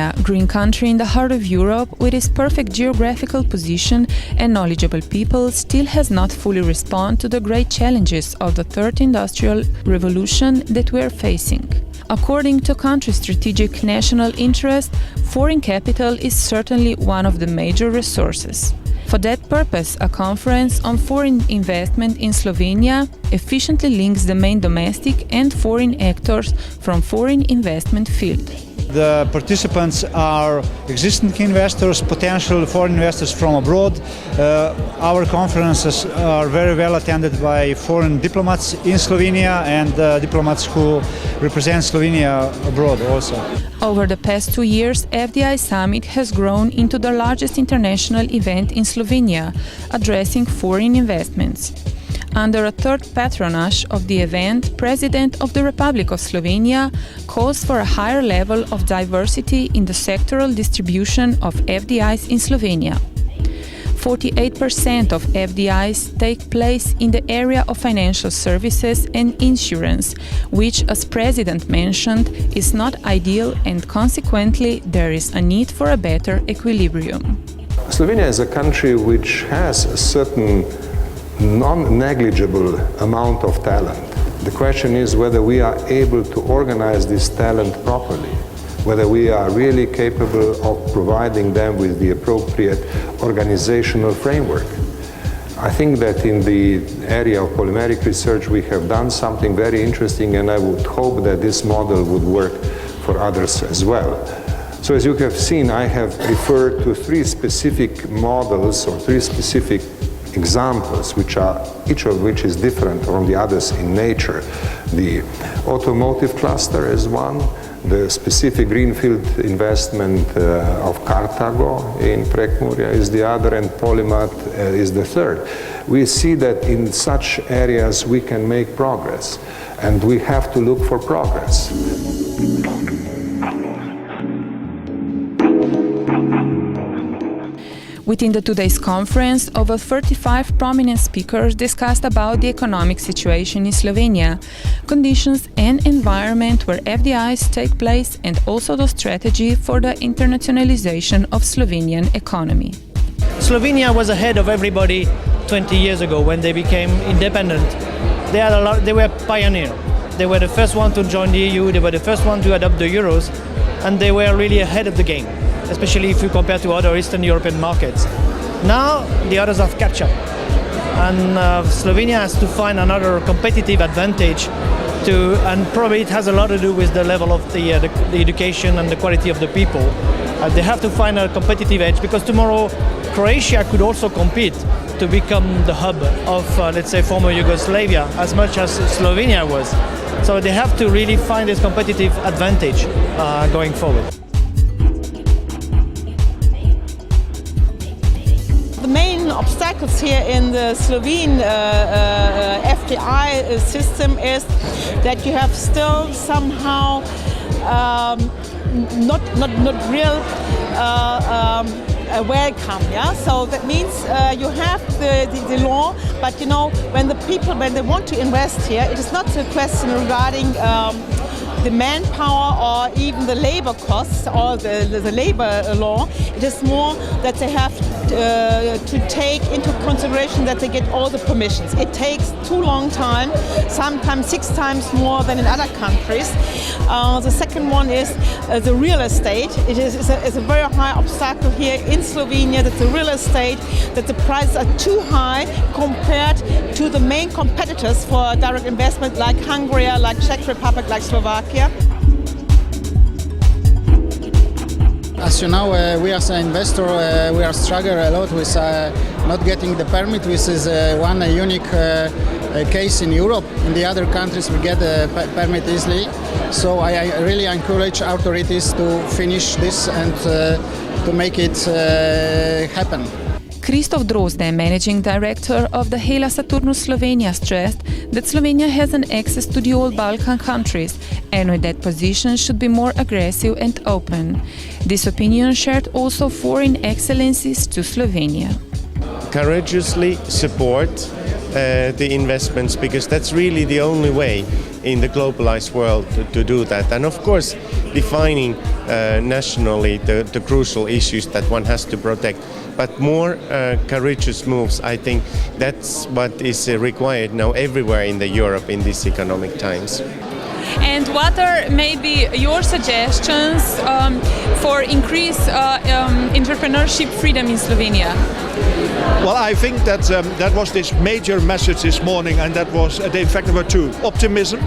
Slovenia, green country in the heart of Europe, with its perfect geographical position and knowledgeable people, still has not fully responded to the great challenges of the third industrial revolution that we are facing. According to country's strategic national interest, foreign capital is certainly one of the major resources. For that purpose, a conference on foreign investment in Slovenia efficiently links the main domestic and foreign actors from foreign investment field. The participants are existing investors, potential foreign investors from abroad. Our conferences are very well attended by foreign diplomats in Slovenia and diplomats who represent Slovenia abroad also. Over the past 2 years, FDI Summit has grown into the largest international event in Slovenia, addressing foreign investments. Under a third patronage of the event, President of the Republic of Slovenia calls for a higher level of diversity in the sectoral distribution of FDIs in Slovenia. 48% of FDIs take place in the area of financial services and insurance, which, as President mentioned, is not ideal, and consequently there is a need for a better equilibrium. Slovenia is a country which has a certain non-negligible amount of talent. The question is whether we are able to organize this talent properly, whether we are really capable of providing them with the appropriate organizational framework. I think that in the area of polymeric research we have done something very interesting, and I would hope that this model would work for others as well. So as you have seen, I have referred to 3 specific models or 3 specific examples, each of which is different from the others in nature. The automotive cluster is one, the specific greenfield investment of Carthago in Prekmurje is the other, and Polymat is the third. We see that in such areas we can make progress, and we have to look for progress. Within the today's conference, over 35 prominent speakers discussed about the economic situation in Slovenia, conditions and environment where FDIs take place, and also the strategy for the internationalization of Slovenian economy. Slovenia was ahead of everybody 20 years ago when they became independent. They were pioneers. They were the first one to join the EU, they were the first one to adopt the euros, and they were really ahead of the game, especially if you compare to other Eastern European markets. Now the others have catch up, and Slovenia has to find another competitive advantage and probably it has a lot to do with the level of the education and the quality of the people. They have to find a competitive edge, because tomorrow Croatia could also compete to become the hub of, let's say, former Yugoslavia, as much as Slovenia was. So they have to really find this competitive advantage going forward. The main obstacles here in the Slovene FDI system is that you have still somehow not real welcome. Yeah, so that means you have the law, but you know, when they want to invest here, it is not a question regarding the manpower or even the labor costs or the labor law. It is more that they have to take into consideration that they get all the permissions. It takes too long time, sometimes 6 times more than in other countries. The second one is the real estate. It is a very high obstacle here in Slovenia, that the real estate, that the prices are too high compared to the main competitors for direct investment, like Hungary, like Czech Republic, like Slovakia. As you know, we as an investor, we are struggling a lot with not getting the permit, which is one unique case in Europe. In the other countries we get a permit easily. So I really encourage authorities to finish this and to make it happen. Christoph Drozde, Managing Director of the Hela Saturnus Slovenia, stressed that Slovenia has an access to the old Balkan countries, and with that position should be more aggressive and open. This opinion shared also foreign excellencies to Slovenia. Courageously support the investments, because that's really the only way in the globalized world to do that. And of course, defining nationally the crucial issues that one has to protect. But more courageous moves, I think that's what is required now everywhere in Europe in these economic times. And what are maybe your suggestions for increased entrepreneurship freedom in Slovenia? Well, I think that that was this major message this morning, and that was, in fact, there were two: optimism.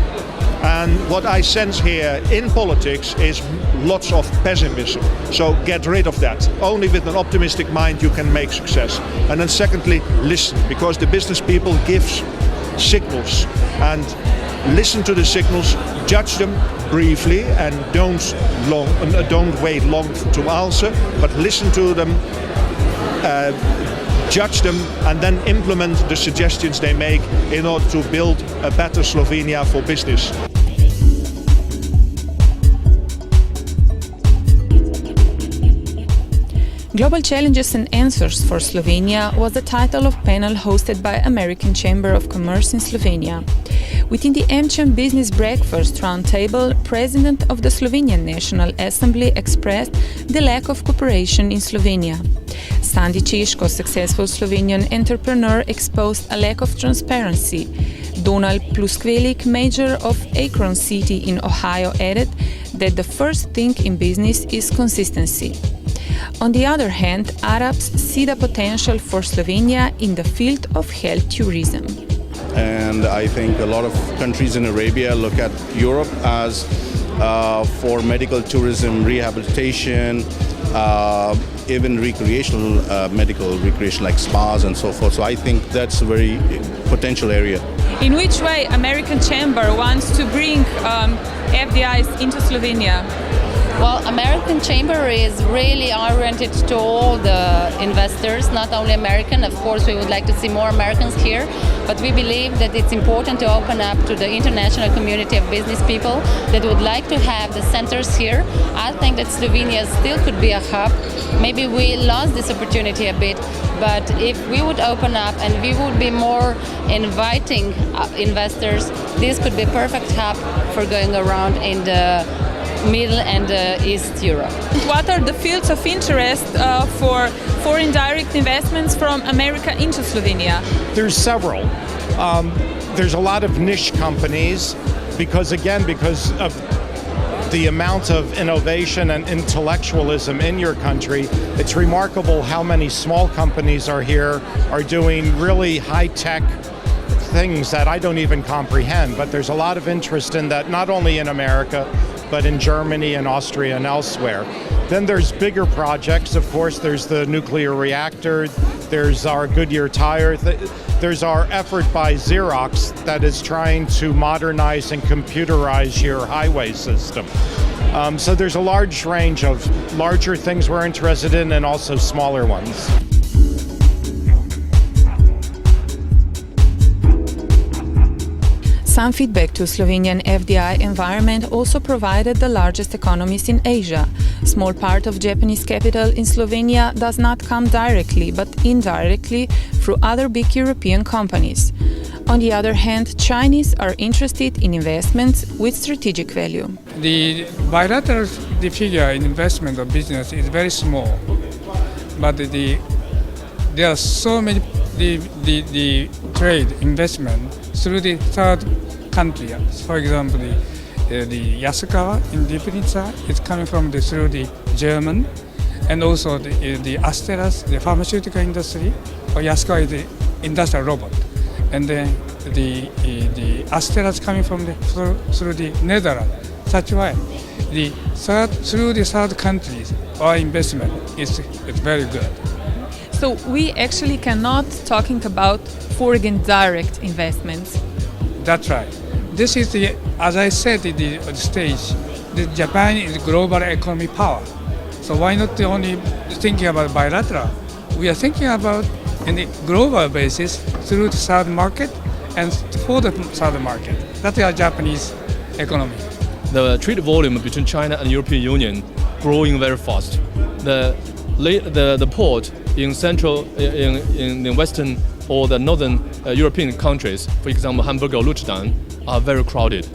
And what I sense here in politics is lots of pessimism. So get rid of that. Only with an optimistic mind you can make success. And then secondly, listen, because the business people give signals. And listen to the signals, judge them briefly, and don't wait long to answer, but listen to them, judge them, and then implement the suggestions they make in order to build a better Slovenia for business. Global Challenges and Answers for Slovenia was the title of panel hosted by American Chamber of Commerce in Slovenia. Within the AmCham Business Breakfast Roundtable, President of the Slovenian National Assembly expressed the lack of cooperation in Slovenia. Sandi Češko, successful Slovenian entrepreneur, exposed a lack of transparency. Donald Pluskvelik, mayor of Akron City in Ohio, added that the first thing in business is consistency. On the other hand, Arabs see the potential for Slovenia in the field of health tourism. And I think a lot of countries in Arabia look at Europe as for medical tourism, rehabilitation, even recreational, medical recreation like spas and so forth. So I think that's a very potential area. In which way American Chamber wants to bring FDIs into Slovenia? Well, American Chamber is really oriented to all the investors, not only American. Of course, we would like to see more Americans here, but we believe that it's important to open up to the international community of business people that would like to have the centers here. I think that Slovenia still could be a hub. Maybe we lost this opportunity a bit, but if we would open up and we would be more inviting investors, this could be a perfect hub for going around in the Middle and East Europe. What are the fields of interest for foreign direct investments from America into Slovenia? There's several. There's a lot of niche companies because of the amount of innovation and intellectualism in your country. It's remarkable how many small companies are here, are doing really high-tech things that I don't even comprehend, but there's a lot of interest in that, not only in America, but in Germany and Austria and elsewhere. Then there's bigger projects, of course. There's the nuclear reactor, there's our Goodyear tire, there's our effort by Xerox that is trying to modernize and computerize your highway system. So there's a large range of larger things we're interested in and also smaller ones. Some feedback to Slovenian FDI environment also provided the largest economies in Asia. Small part of Japanese capital in Slovenia does not come directly, but indirectly through other big European companies. On the other hand, Chinese are interested in investments with strategic value. The bilateral figure in investment or business is very small, but there are so many the trade investment through the third country. For example, the Yasukawa in Lipnica is coming from through the German, and also the Asteras, the pharmaceutical industry, or Yasukawa is the industrial robot, and then the Asteras coming from through the Netherlands. Such way, through the third countries, our investment is very good. So we actually cannot talking about foreign direct investments. That's right. This is as I said at the stage, Japan is global economy power. So why not only thinking about bilateral? We are thinking about in the global basis through the third market and for the third market. That's our Japanese economy. The trade volume between China and European Union growing very fast. The port in the Western or the Northern European countries, for example, Hamburg or Rotterdam, are very crowded.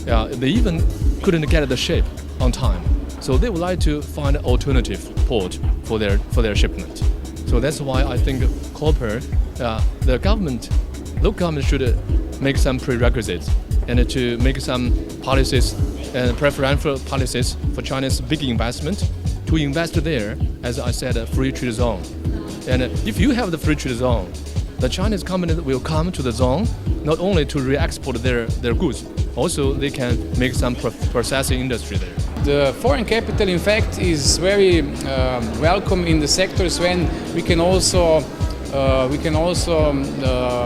they even couldn't get the ship on time. So they would like to find an alternative port for their shipment. So that's why I think copper, the local government should make some prerequisites and to make some policies and preferential policies for China's big investment to invest there, as I said, a free trade zone. And if you have the free trade zone, the Chinese company will come to the zone not only to re-export their goods, also they can make some processing industry there. The foreign capital, in fact, is very welcome in the sectors when we can also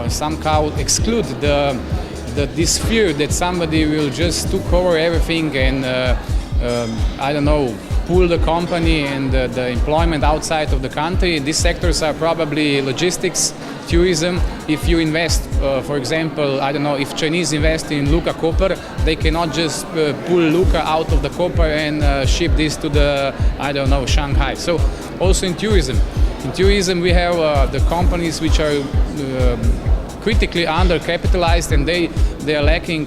somehow exclude this fear that somebody will just took over everything and pull the company and the employment outside of the country. These sectors are probably logistics, tourism. If you invest, for example, if Chinese invest in Lucca copper, they cannot just pull Lucca out of the copper and ship this to Shanghai. So also in tourism. In tourism we have the companies which are critically undercapitalized and they are lacking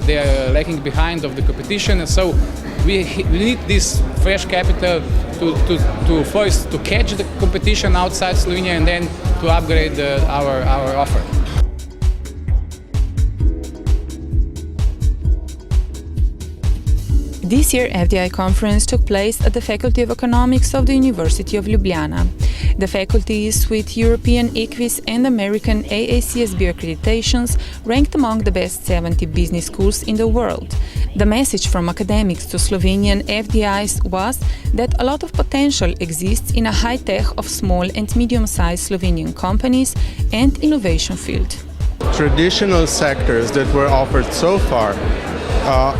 behind of the competition, and so we need this fresh capital to first to catch the competition outside Slovenia and then to upgrade our offer. This year FDI conference took place at the Faculty of Economics of the University of Ljubljana. The faculties with European EQUIS and American AACSB accreditations ranked among the best 70 business schools in the world. The message from academics to Slovenian FDIs was that a lot of potential exists in a high-tech of small and medium-sized Slovenian companies and innovation field. Traditional sectors that were offered so far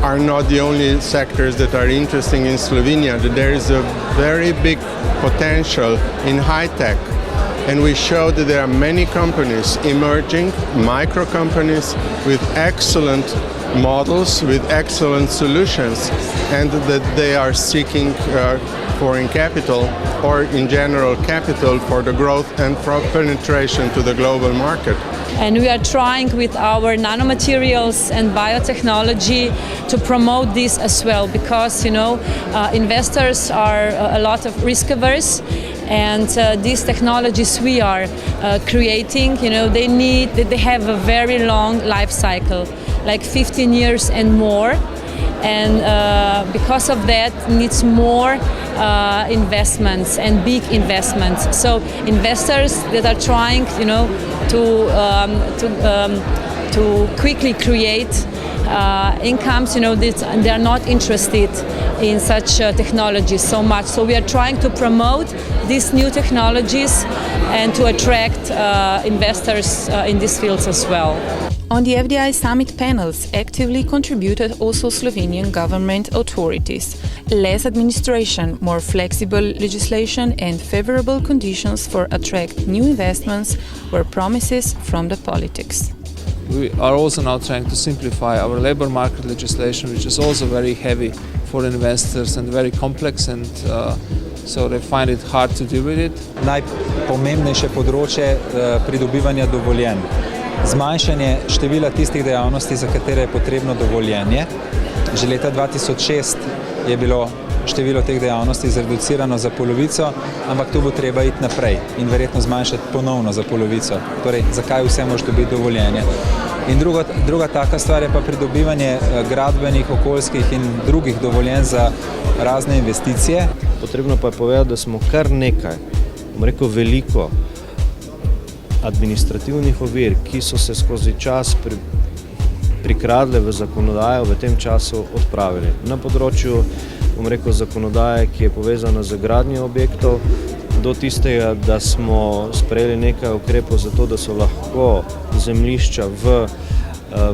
are not the only sectors that are interesting in Slovenia. There is a very big potential in high-tech, and we show that there are many companies emerging, micro companies with excellent models, with excellent solutions, and that they are seeking foreign capital or in general capital for the growth and for penetration to the global market. And we are trying with our nanomaterials and biotechnology to promote this as well, because investors are a lot of risk averse, and these technologies we are creating, they have a very long life cycle, like 15 years and more. And because of that needs more investments and big investments. So investors that are trying, to quickly create incomes, they are not interested in such technologies so much. So we are trying to promote these new technologies and to attract investors in these fields as well. On the FDI Summit panels actively contributed also Slovenian government authorities. Less administration, more flexible legislation and favorable conditions for attract new investments were promises from the politics. We are also now trying to simplify our labor market legislation, which is also very heavy for investors and very complex, and so they find it hard to deal with it. Najpomembnejše področje pridobivanja dovoljenj. Zmanjšanje števila tistih dejavnosti, za katere je potrebno dovoljenje. Že leta 2006 je bilo število teh dejavnosti zreducirano za polovico, ampak tu bo treba iti naprej in verjetno zmanjšati ponovno za polovico. Torej, zakaj vse moraš dobiti dovoljenje? In druga taka stvar je pa pridobivanje gradbenih, okoljskih in drugih dovoljenj za razne investicije. Potrebno pa je povedati, da smo kar nekaj, veliko administrativnih ovir, ki so se skozi čas prikradle v zakonodajo, v tem času odpravili. Na področju, zakonodaje, ki je povezana z gradnjo objektov, do tistega, da smo sprejeli nekaj ukrepov za to, da so lahko zemljišča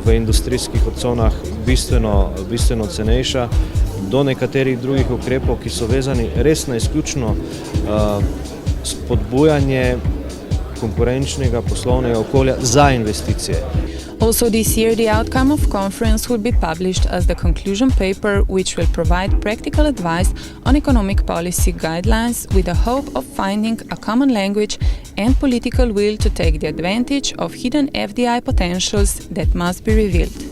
v industrijskih conah bistveno cenejša, do nekaterih drugih ukrepov, ki so vezani res na izključno spodbujanje konkurenčnega poslovnega okolja za investicije. Also this year the outcome of conference will be published as the conclusion paper, which will provide practical advice on economic policy guidelines with the hope of finding a common language and political will to take the advantage of hidden FDI potentials that must be revealed.